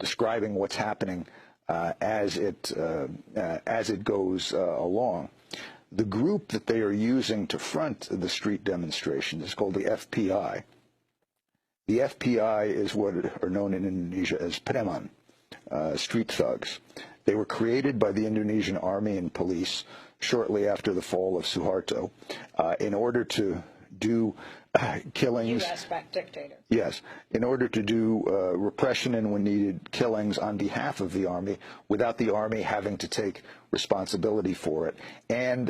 describing what's happening as it goes along. The group that they are using to front the street demonstrations is called the FPI. The FPI is what are known in Indonesia as preman, street thugs. They were created by the Indonesian army and police shortly after the fall of Suharto in order to do killings. U.S.-backed dictator. Yes, in order to do repression and, when needed, killings on behalf of the army without the army having to take responsibility for it. And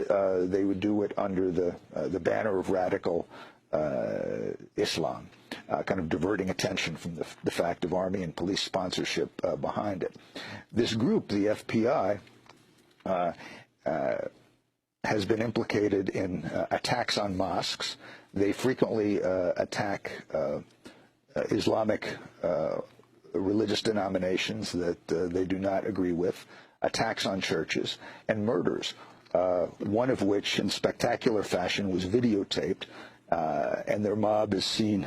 they would do it under the banner of radical Islam, kind of diverting attention from the fact of army and police sponsorship behind it. This group, the FPI, has been implicated in attacks on mosques. They frequently attack Islamic religious denominations that they do not agree with, attacks on churches, and murders, one of which in spectacular fashion was videotaped, and their mob is seen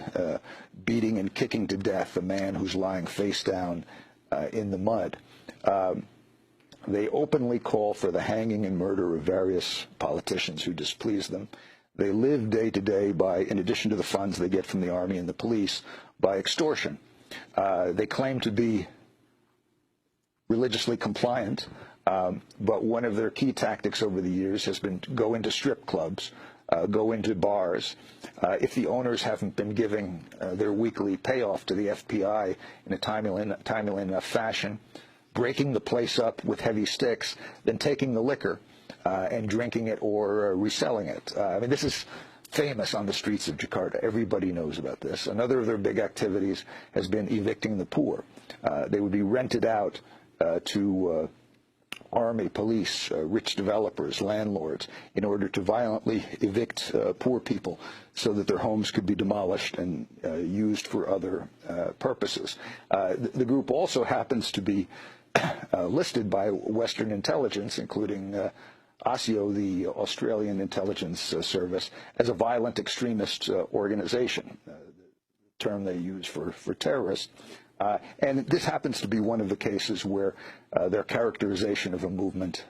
beating and kicking to death a man who's lying face down in the mud. They openly call for the hanging and murder of various politicians who displease them. They live day to day by, in addition to the funds they get from the army and the police, by extortion. They claim to be religiously compliant, but one of their key tactics over the years has been to go into strip clubs, go into bars. If the owners haven't been giving their weekly payoff to the FPI in a timely enough fashion, breaking the place up with heavy sticks, then taking the liquor and drinking it or reselling it. I mean, this is famous on the streets of Jakarta. Everybody knows about this. Another of their big activities has been evicting the poor. They would be rented out to army, police, rich developers, landlords, in order to violently evict poor people so that their homes could be demolished and used for other purposes. The group also happens to be listed by Western intelligence, including ASIO, the Australian Intelligence Service, as a violent extremist organization, the term they use for terrorists. And this happens to be one of the cases where their characterization of a movement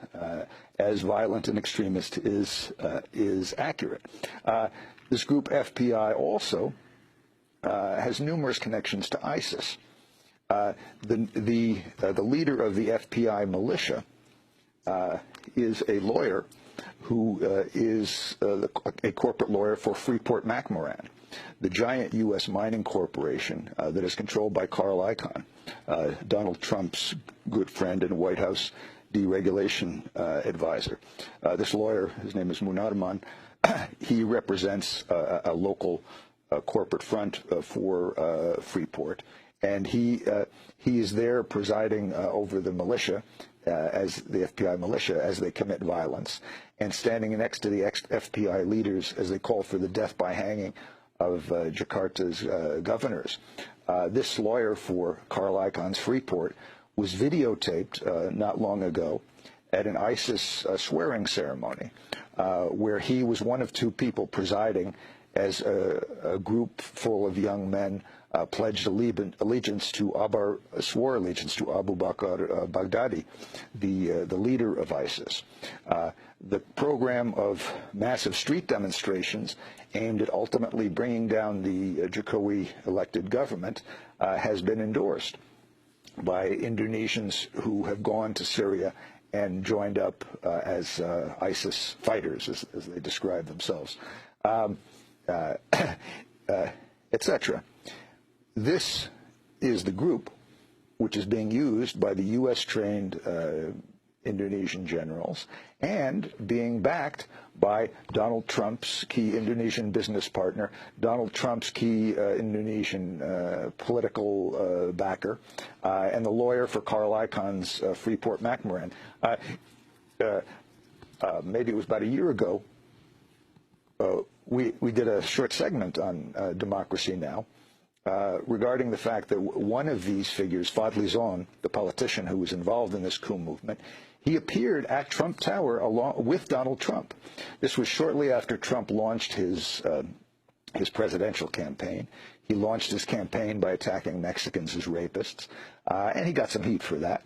as violent and extremist is accurate. This group FPI also has numerous connections to ISIS. The leader of the FPI militia is a lawyer who is a corporate lawyer for Freeport-McMoRan, the giant U.S. mining corporation that is controlled by Carl Icahn, Donald Trump's good friend and White House deregulation advisor. This lawyer, his name is Munarman, he represents a local corporate front for Freeport, and he is there presiding over the militia, as the FPI militia, as they commit violence, and standing next to the FPI leaders as they call for the death by hanging of Jakarta's governors. This lawyer for Carl Icahn's Freeport was videotaped not long ago at an ISIS swearing ceremony, where he was one of two people presiding as a group full of young men pledged allegiance to swore allegiance to Abu Bakr Baghdadi, the leader of ISIS. The program of massive street demonstrations aimed at ultimately bringing down the Jokowi elected government has been endorsed by Indonesians who have gone to Syria and joined up as ISIS fighters, as they describe themselves, etc. This is the group which is being used by the U.S.-trained Indonesian generals and being backed by Donald Trump's key Indonesian business partner, Donald Trump's key Indonesian political backer, and the lawyer for Carl Icahn's Freeport-McMoRan. Maybe it was about a year ago, we did a short segment on Democracy Now! Regarding the fact that one of these figures, Fadli Zon, the politician who was involved in this coup movement, he appeared at Trump Tower along with Donald Trump. This was shortly after Trump launched his presidential campaign. He launched his campaign by attacking Mexicans as rapists, and he got some heat for that.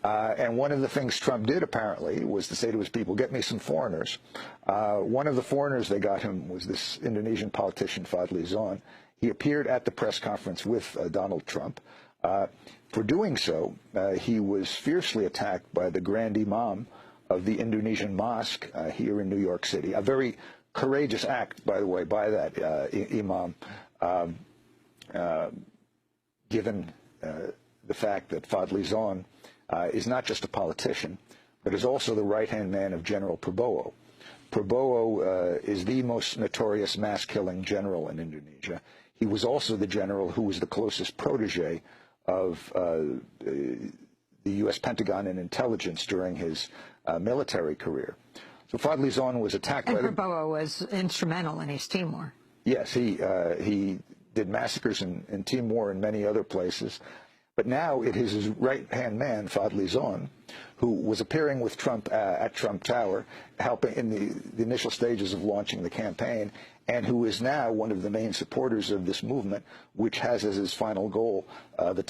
And one of the things Trump did, apparently, was to say to his people, get me some foreigners. One of the foreigners they got him was this Indonesian politician, Fadli Zon. He appeared at the press conference with Donald Trump. For doing so, he was fiercely attacked by the Grand Imam of the Indonesian mosque here in New York City. A very courageous act, by the way, by that imam, given the fact that Fadli Zon is not just a politician, but is also the right-hand man of General Prabowo. Prabowo is the most notorious mass-killing general in Indonesia. He was also the general who was the closest protege of the U.S. Pentagon and intelligence during his military career. So Fadli Zon was attacked by Prabowo was instrumental in East Timor. Yes, he did massacres in Timor and many other places. But now it is his right-hand man, Fadli Zon, who was appearing with Trump at Trump Tower, helping in the initial stages of launching the campaign, and who is now one of the main supporters of this movement, which has as its final goal the